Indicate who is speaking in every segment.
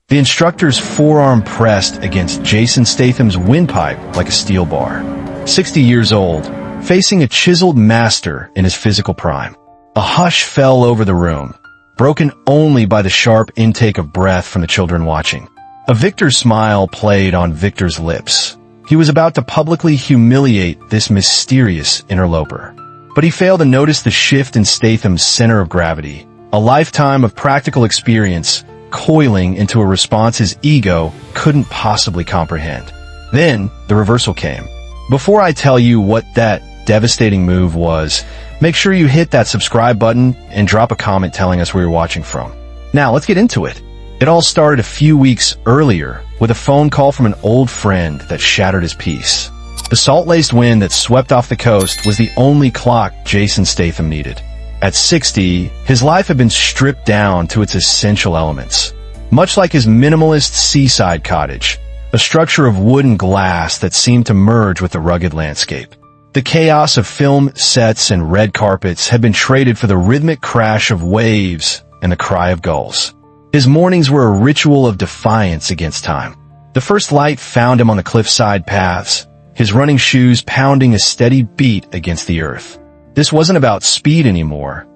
Speaker 1: The instructor's forearm pressed against Jason Statham's windpipe like a steel bar. 60 years old, facing a chiseled master in his physical prime. A hush fell over the room, broken only by the sharp intake of breath from the children watching. A Victor smile played on Victor's lips. He was about to publicly humiliate this mysterious interloper. But he failed to notice the shift in Statham's center of gravity, a lifetime of practical experience coiling into a response his ego couldn't possibly comprehend. Then, the reversal came. Before I tell you what that devastating move was, make sure you hit that subscribe button and drop a comment telling us where you're watching from. Now, let's get into it. It all started a few weeks earlier with a phone call from an old friend that shattered his peace. The salt-laced wind that swept off the coast was the only clock Jason Statham needed. At 60, his life had been stripped down to its essential elements. Much like his minimalist seaside cottage, a structure of wood and glass that seemed to merge with the rugged landscape. The chaos of film sets and red carpets had been traded for the rhythmic crash of waves and the cry of gulls. His mornings were a ritual of defiance against time. The first light found him on the cliffside paths, his running shoes pounding a steady beat against the earth. This wasn't about speed anymore.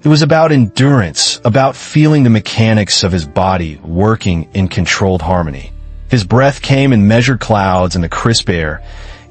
Speaker 1: It was about endurance, about feeling the mechanics of his body working in controlled harmony. His breath came in measured clouds in the crisp air,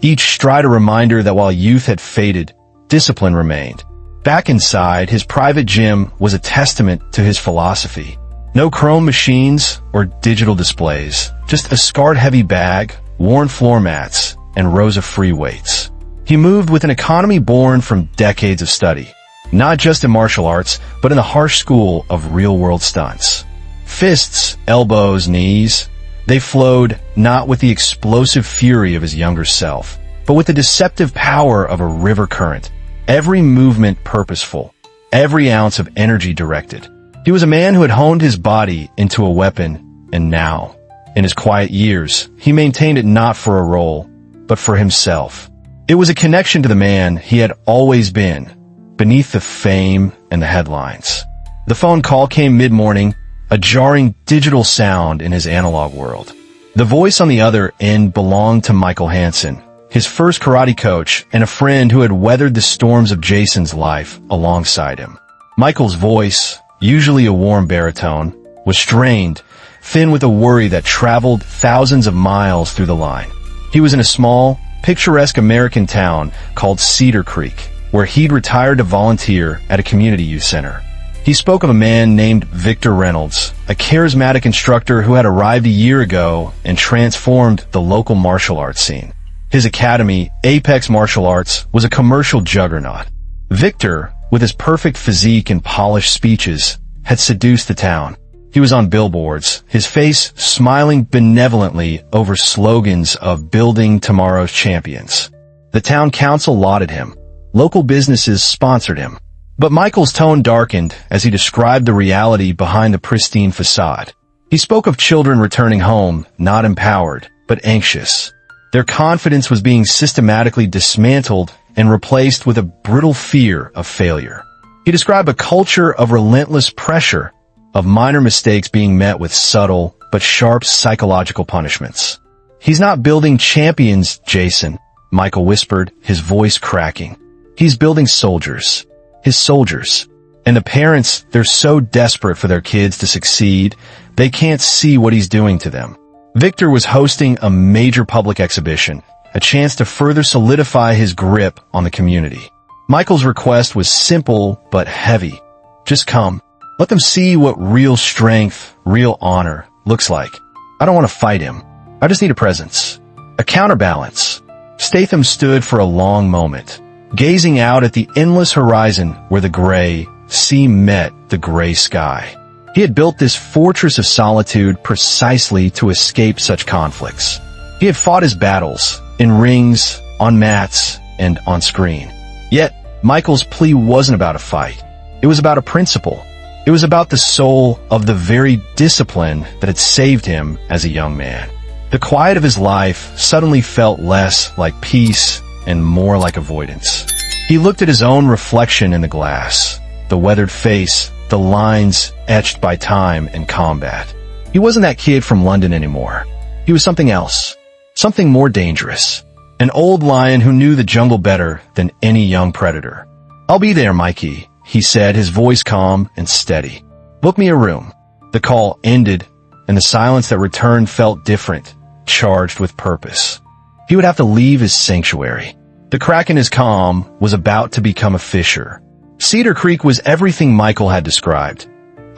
Speaker 1: each stride a reminder that while youth had faded, discipline remained. Back inside, his private gym was a testament to his philosophy. No chrome machines or digital displays, just a scarred-heavy bag, worn floor mats, and rows of free weights. He moved with an economy born from decades of study, not just in martial arts, but in the harsh school of real-world stunts. Fists, elbows, knees, they flowed not with the explosive fury of his younger self, but with the deceptive power of a river current. Every movement purposeful, every ounce of energy directed. He was a man who had honed his body into a weapon, and now, in his quiet years, he maintained it not for a role, but for himself. It was a connection to the man he had always been, beneath the fame and the headlines. The phone call came mid-morning, a jarring digital sound in his analog world. The voice on the other end belonged to Michael Hansen, his first karate coach and a friend who had weathered the storms of Jason's life alongside him. Michael's voice, usually a warm baritone, was strained, thin with a worry that traveled thousands of miles through the line. He was in a small, picturesque American town called Cedar Creek, where he'd retired to volunteer at a community youth center. He spoke of a man named Victor Reynolds, a charismatic instructor who had arrived a year ago and transformed the local martial arts scene. His academy, Apex Martial Arts, was a commercial juggernaut. Victor, with his perfect physique and polished speeches, had seduced the town. He was on billboards, his face smiling benevolently over slogans of building tomorrow's champions. The town council lauded him. Local businesses sponsored him. But Michael's tone darkened as he described the reality behind the pristine facade. He spoke of children returning home, not empowered, but anxious. Their confidence was being systematically dismantled and replaced with a brittle fear of failure. He described a culture of relentless pressure, of minor mistakes being met with subtle but sharp psychological punishments. "He's not building champions, Jason," Michael whispered, his voice cracking. "He's building soldiers. His soldiers. And the parents, they're so desperate for their kids to succeed, they can't see what he's doing to them." Victor was hosting a major public exhibition, a chance to further solidify his grip on the community. Michael's request was simple but heavy. "Just come. Let them see what real strength, real honor looks like. I don't want to fight him. I just need a presence. A counterbalance." Statham stood for a long moment, gazing out at the endless horizon where the gray sea met the gray sky. He had built this fortress of solitude precisely to escape such conflicts. He had fought his battles, in rings, on mats, and on screen. Yet, Michael's plea wasn't about a fight. It was about a principle. It was about the soul of the very discipline that had saved him as a young man. The quiet of his life suddenly felt less like peace and more like avoidance. He looked at his own reflection in the glass, the weathered face, the lines etched by time and combat. He wasn't that kid from London anymore. He was something else, something more dangerous. An old lion who knew the jungle better than any young predator. "I'll be there, Mikey," he said, his voice calm and steady. "Book me a room." The call ended, and the silence that returned felt different, charged with purpose. He would have to leave his sanctuary. The crack in his calm was about to become a fissure. Cedar Creek was everything Michael had described.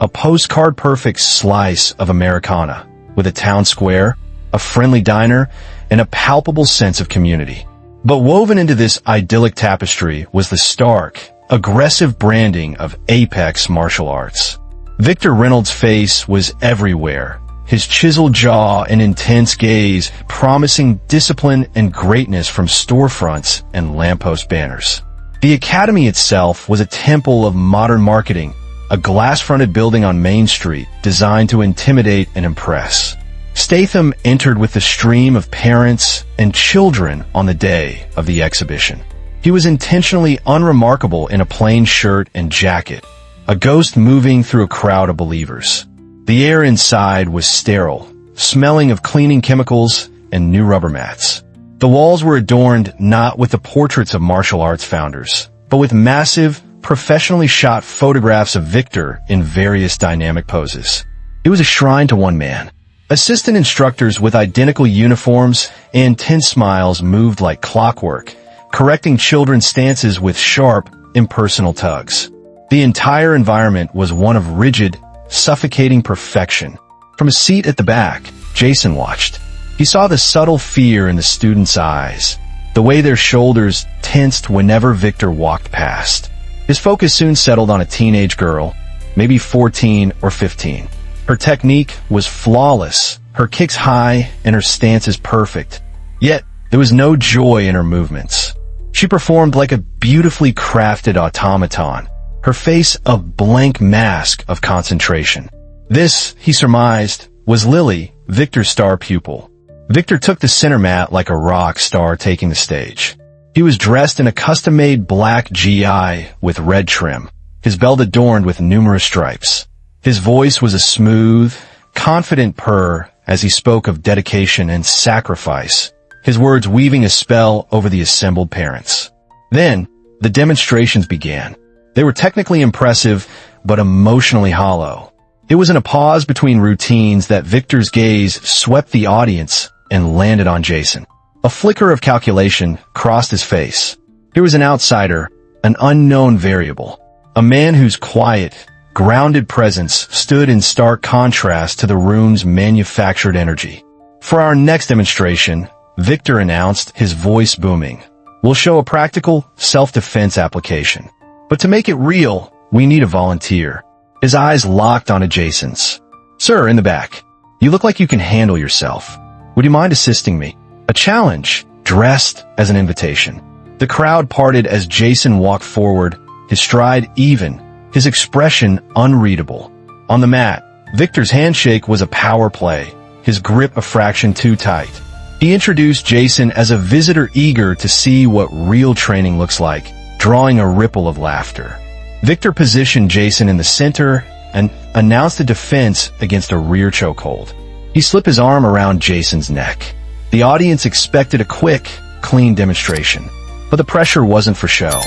Speaker 1: A postcard-perfect slice of Americana, with a town square, a friendly diner, and a palpable sense of community. But woven into this idyllic tapestry was the stark, aggressive branding of apex martial arts. Victor Reynolds' face was everywhere, his chiseled jaw and intense gaze promising discipline and greatness from storefronts and lamppost banners. The academy itself was a temple of modern marketing, a glass-fronted building on Main Street designed to intimidate and impress. Statham entered with the stream of parents and children on the day of the exhibition. He was intentionally unremarkable in a plain shirt and jacket, a ghost moving through a crowd of believers. The air inside was sterile, smelling of cleaning chemicals and new rubber mats. The walls were adorned not with the portraits of martial arts founders, but with massive, professionally shot photographs of Victor in various dynamic poses. It was a shrine to one man. Assistant instructors with identical uniforms and tense smiles moved like clockwork, correcting children's stances with sharp, impersonal tugs. The entire environment was one of rigid, suffocating perfection. From a seat at the back, Jason watched. He saw the subtle fear in the students' eyes, the way their shoulders tensed whenever Victor walked past. His focus soon settled on a teenage girl, maybe 14 or 15. Her technique was flawless, her kicks high, and her stances perfect. Yet, there was no joy in her movements. She performed like a beautifully crafted automaton, her face a blank mask of concentration. This, he surmised, was Lily, Victor's star pupil. Victor took the center mat like a rock star taking the stage. He was dressed in a custom-made black GI with red trim, his belt adorned with numerous stripes. His voice was a smooth, confident purr as he spoke of dedication and sacrifice, his words weaving a spell over the assembled parents. Then, the demonstrations began. They were technically impressive, but emotionally hollow. It was in a pause between routines that Victor's gaze swept the audience and landed on Jason. A flicker of calculation crossed his face. Here was an outsider, an unknown variable, a man whose quiet, grounded presence stood in stark contrast to the room's manufactured energy. "For our next demonstration," Victor announced, his voice booming, "we'll show a practical self-defense application. But to make it real, we need a volunteer." His eyes locked onto Jason's. "Sir, in the back. You look like you can handle yourself. Would you mind assisting me?" A challenge, dressed as an invitation. The crowd parted as Jason walked forward, his stride even, his expression unreadable. On the mat, Victor's handshake was a power play, his grip a fraction too tight. He introduced Jason as a visitor eager to see what real training looks like, drawing a ripple of laughter. Victor positioned Jason in the center and announced a defense against a rear chokehold. He slipped his arm around Jason's neck. The audience expected a quick, clean demonstration, but the pressure wasn't for show.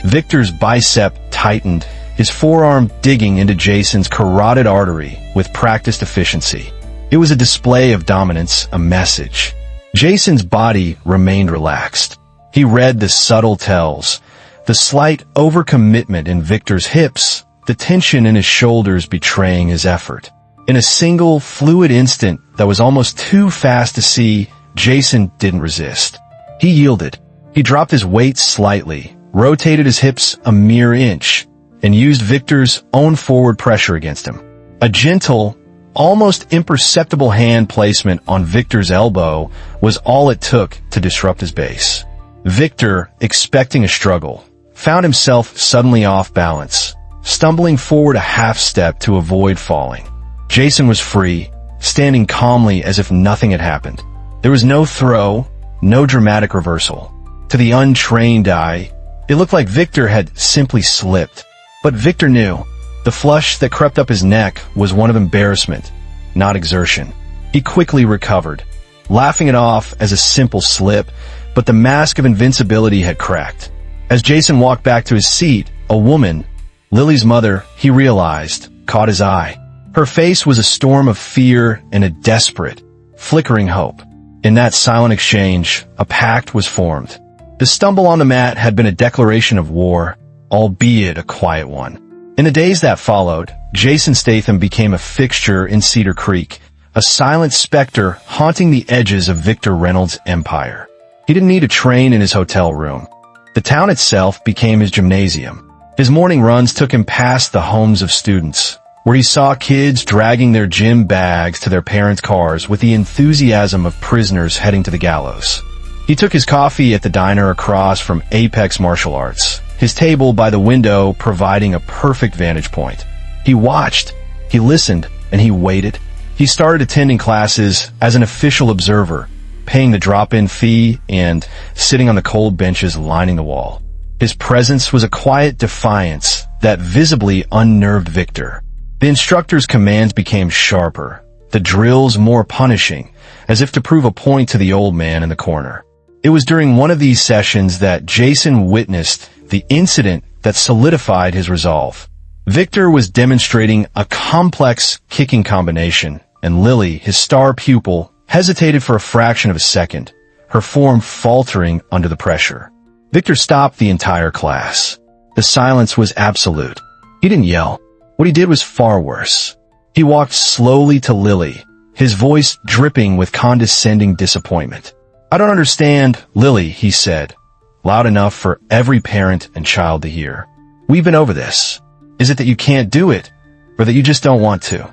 Speaker 1: Victor's bicep tightened, his forearm digging into Jason's carotid artery with practiced efficiency. It was a display of dominance, a message. Jason's body remained relaxed. He read the subtle tells, the slight overcommitment in Victor's hips, the tension in his shoulders betraying his effort. In a single, fluid instant that was almost too fast to see, Jason didn't resist. He yielded. He dropped his weight slightly, rotated his hips a mere inch, and used Victor's own forward pressure against him. A gentle, almost imperceptible hand placement on Victor's elbow was all it took to disrupt his base. Victor, expecting a struggle, found himself suddenly off balance, stumbling forward a half step to avoid falling. Jason was free, standing calmly as if nothing had happened. There was no throw, no dramatic reversal. To the untrained eye, it looked like Victor had simply slipped. But Victor knew. The flush that crept up his neck was one of embarrassment, not exertion. He quickly recovered, laughing it off as a simple slip, but the mask of invincibility had cracked. As Jason walked back to his seat, a woman, Lily's mother, he realized, caught his eye. Her face was a storm of fear and a desperate, flickering hope. In that silent exchange, a pact was formed. The stumble on the mat had been a declaration of war, albeit a quiet one. In the days that followed, Jason Statham became a fixture in Cedar Creek, a silent specter haunting the edges of Victor Reynolds' empire. He didn't need to train in his hotel room. The town itself became his gymnasium. His morning runs took him past the homes of students, where he saw kids dragging their gym bags to their parents' cars with the enthusiasm of prisoners heading to the gallows. He took his coffee at the diner across from Apex Martial Arts, his table by the window providing a perfect vantage point. He watched, he listened, and he waited. He started attending classes as an official observer, paying the drop-in fee and sitting on the cold benches lining the wall. His presence was a quiet defiance that visibly unnerved Victor. The instructor's commands became sharper, the drills more punishing, as if to prove a point to the old man in the corner. It was during one of these sessions that Jason witnessed the incident that solidified his resolve. Victor was demonstrating a complex kicking combination, and Lily, his star pupil, hesitated for a fraction of a second, her form faltering under the pressure. Victor stopped the entire class. The silence was absolute. He didn't yell. What he did was far worse. He walked slowly to Lily, his voice dripping with condescending disappointment. "I don't understand, Lily," he said, loud enough for every parent and child to hear. "We've been over this. Is it that you can't do it, or that you just don't want to?"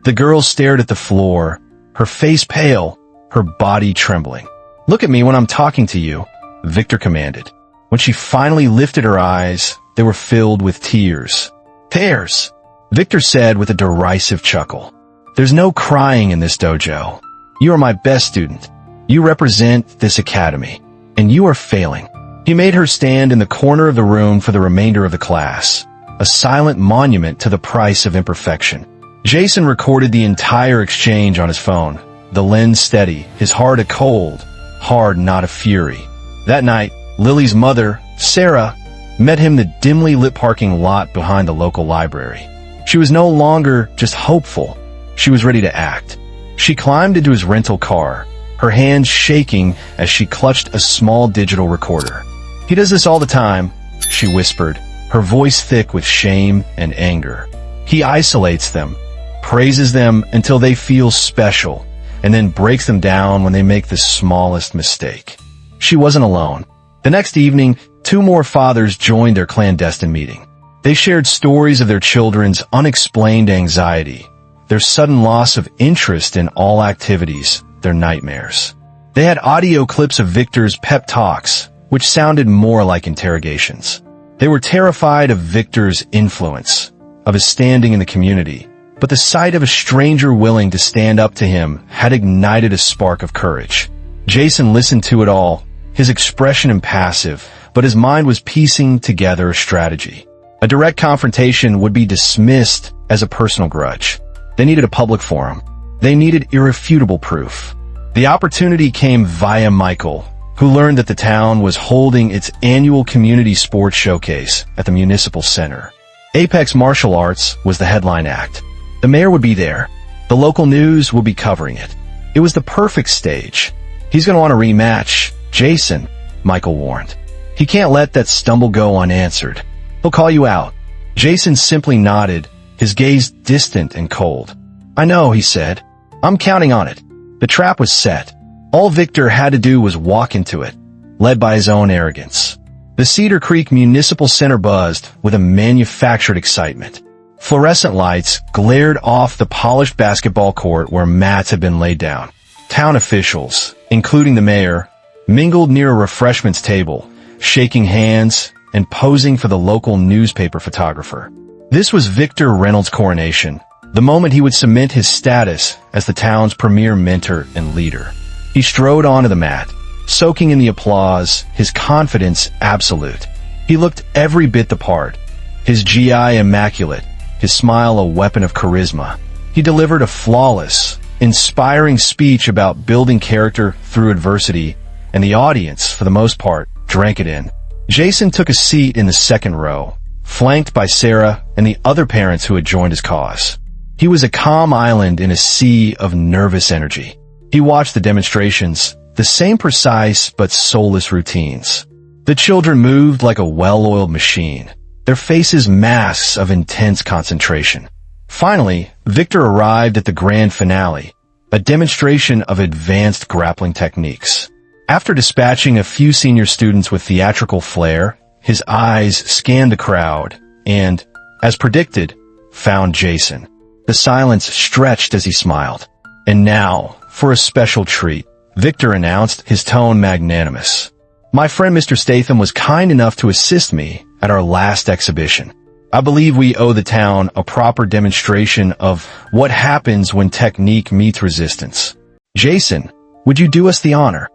Speaker 1: The girl stared at the floor, her face pale, her body trembling. "Look at me when I'm talking to you," Victor commanded. When she finally lifted her eyes, they were filled with tears. "Tears," Victor said with a derisive chuckle. "There's no crying in this dojo. You are my best student. You represent this academy, and you are failing." He made her stand in the corner of the room for the remainder of the class, a silent monument to the price of imperfection. Jason recorded the entire exchange on his phone, the lens steady, his heart a cold, hard not a fury. That night, Lily's mother, Sarah, met him in the dimly lit parking lot behind the local library. She was no longer just hopeful. She was ready to act. She climbed into his rental car, her hands shaking as she clutched a small digital recorder. "He does this all the time," she whispered, her voice thick with shame and anger. "He isolates them, praises them until they feel special, and then breaks them down when they make the smallest mistake." She wasn't alone. The next evening, 2 more fathers joined their clandestine meeting. They shared stories of their children's unexplained anxiety, their sudden loss of interest in all activities, their nightmares. They had audio clips of Victor's pep talks, which sounded more like interrogations. They were terrified of Victor's influence, of his standing in the community, but the sight of a stranger willing to stand up to him had ignited a spark of courage. Jason listened to it all, his expression impassive, but his mind was piecing together a strategy. A direct confrontation would be dismissed as a personal grudge. They needed a public forum. They needed irrefutable proof. The opportunity came via Michael, who learned that the town was holding its annual community sports showcase at the municipal center. Apex Martial Arts was the headline act. The mayor would be there. The local news would be covering it. It was the perfect stage. "He's going to want a rematch, Jason," Michael warned. "He can't let that stumble go unanswered. He'll call you out." Jason simply nodded, his gaze distant and cold. "I know," he said. "I'm counting on it." The trap was set. All Victor had to do was walk into it, led by his own arrogance. The Cedar Creek Municipal Center buzzed with a manufactured excitement. Fluorescent lights glared off the polished basketball court where mats had been laid down. Town officials, including the mayor, mingled near a refreshments table, shaking hands and posing for the local newspaper photographer. This was Victor Reynolds' coronation, the moment he would cement his status as the town's premier mentor and leader. He strode onto the mat, soaking in the applause, his confidence absolute. He looked every bit the part, his GI immaculate, his smile a weapon of charisma. He delivered a flawless, inspiring speech about building character through adversity, and the audience, for the most part, drank it in. Jason took a seat in the second row, flanked by Sarah and the other parents who had joined his cause. He was a calm island in a sea of nervous energy. He watched the demonstrations, the same precise but soulless routines. The children moved like a well-oiled machine, their faces masks of intense concentration. Finally, Victor arrived at the grand finale, a demonstration of advanced grappling techniques. After dispatching a few senior students with theatrical flair, his eyes scanned the crowd and, as predicted, found Jason. The silence stretched as he smiled. And now, for a special treat, Victor announced, his tone magnanimous. My friend Mr. Statham was kind enough to assist me at our last exhibition. I believe we owe the town a proper demonstration of what happens when technique meets resistance. Jason, would you do us the honor?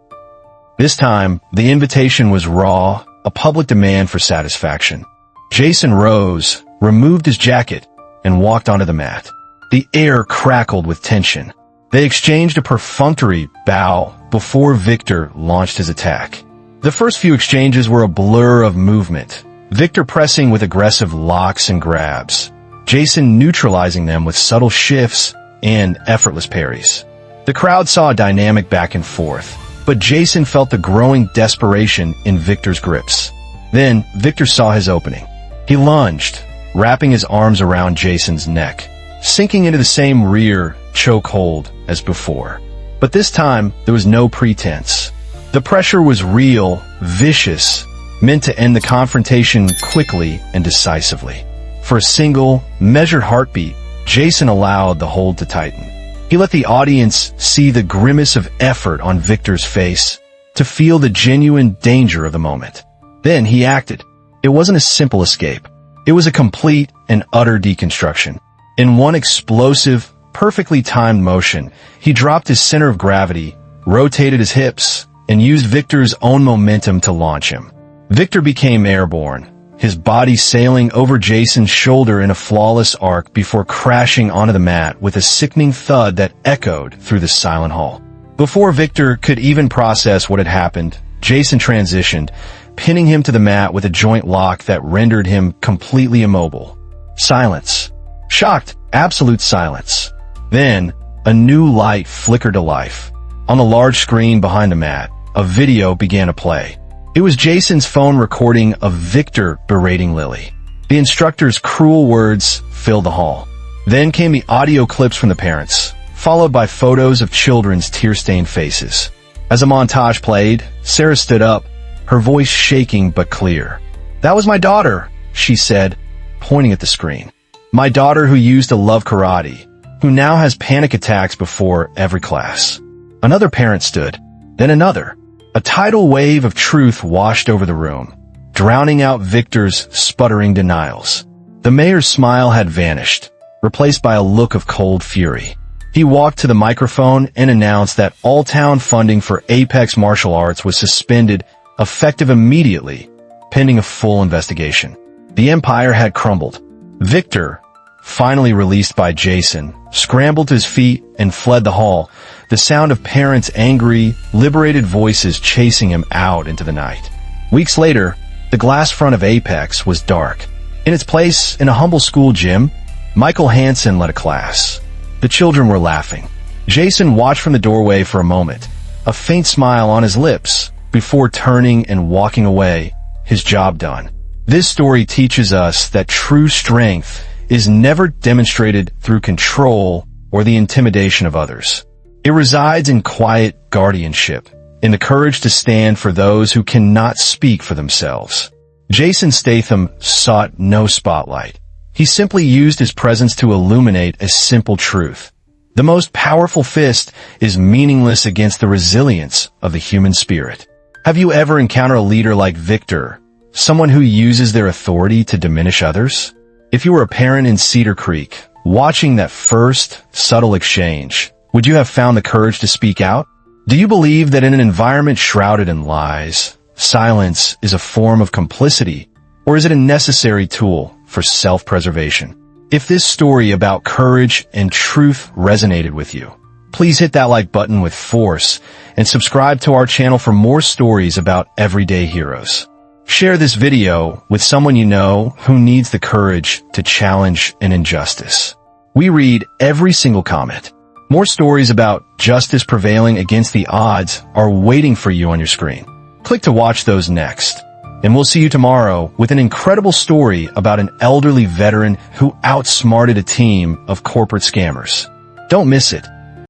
Speaker 1: This time, the invitation was raw, a public demand for satisfaction. Jason rose, removed his jacket, and walked onto the mat. The air crackled with tension. They exchanged a perfunctory bow before Victor launched his attack. The first few exchanges were a blur of movement, Victor pressing with aggressive locks and grabs, Jason neutralizing them with subtle shifts and effortless parries. The crowd saw a dynamic back and forth, but Jason felt the growing desperation in Victor's grips. Then, Victor saw his opening. He lunged, wrapping his arms around Jason's neck, sinking into the same rear chokehold as before. But this time, there was no pretense. The pressure was real, vicious, meant to end the confrontation quickly and decisively. For a single, measured heartbeat, Jason allowed the hold to tighten. He let the audience see the grimace of effort on Victor's face, to feel the genuine danger of the moment. Then he acted. It wasn't a simple escape. It was a complete and utter deconstruction. In one explosive, perfectly timed motion, he dropped his center of gravity, rotated his hips, and used Victor's own momentum to launch him. Victor became airborne, his body sailing over Jason's shoulder in a flawless arc before crashing onto the mat with a sickening thud that echoed through the silent hall. Before Victor could even process what had happened, Jason transitioned, pinning him to the mat with a joint lock that rendered him completely immobile. Silence. Shocked, absolute silence. Then, a new light flickered to life. On the large screen behind the mat, a video began to play. It was Jason's phone recording of Victor berating Lily. The instructor's cruel words filled the hall. Then came the audio clips from the parents, followed by photos of children's tear-stained faces. As a montage played, Sarah stood up, her voice shaking but clear. "That was my daughter," she said, pointing at the screen. "My daughter who used to love karate, who now has panic attacks before every class." Another parent stood, then another. A tidal wave of truth washed over the room, drowning out Victor's sputtering denials. The mayor's smile had vanished, replaced by a look of cold fury. He walked to the microphone and announced that all town funding for Apex Martial Arts was suspended, effective immediately, pending a full investigation. The empire had crumbled. Victor, finally released by Jason, scrambled to his feet and fled the hall, the sound of parents' angry, liberated voices chasing him out into the night. Weeks later, the glass front of Apex was dark. In its place, in a humble school gym, Michael Hansen led a class. The children were laughing. Jason watched from the doorway for a moment, a faint smile on his lips, before turning and walking away, his job done. This story teaches us that true strength is never demonstrated through control or the intimidation of others. It resides in quiet guardianship, in the courage to stand for those who cannot speak for themselves. Jason Statham sought no spotlight. He simply used his presence to illuminate a simple truth. The most powerful fist is meaningless against the resilience of the human spirit. Have you ever encountered a leader like Victor, someone who uses their authority to diminish others? If you were a parent in Cedar Creek, watching that first, subtle exchange, would you have found the courage to speak out? Do you believe that in an environment shrouded in lies, silence is a form of complicity, or is it a necessary tool for self-preservation? If this story about courage and truth resonated with you, please hit that like button with force and subscribe to our channel for more stories about everyday heroes. Share this video with someone you know who needs the courage to challenge an injustice. We read every single comment. More stories about justice prevailing against the odds are waiting for you on your screen. Click to watch those next. And we'll see you tomorrow with an incredible story about an elderly veteran who outsmarted a team of corporate scammers. Don't miss it.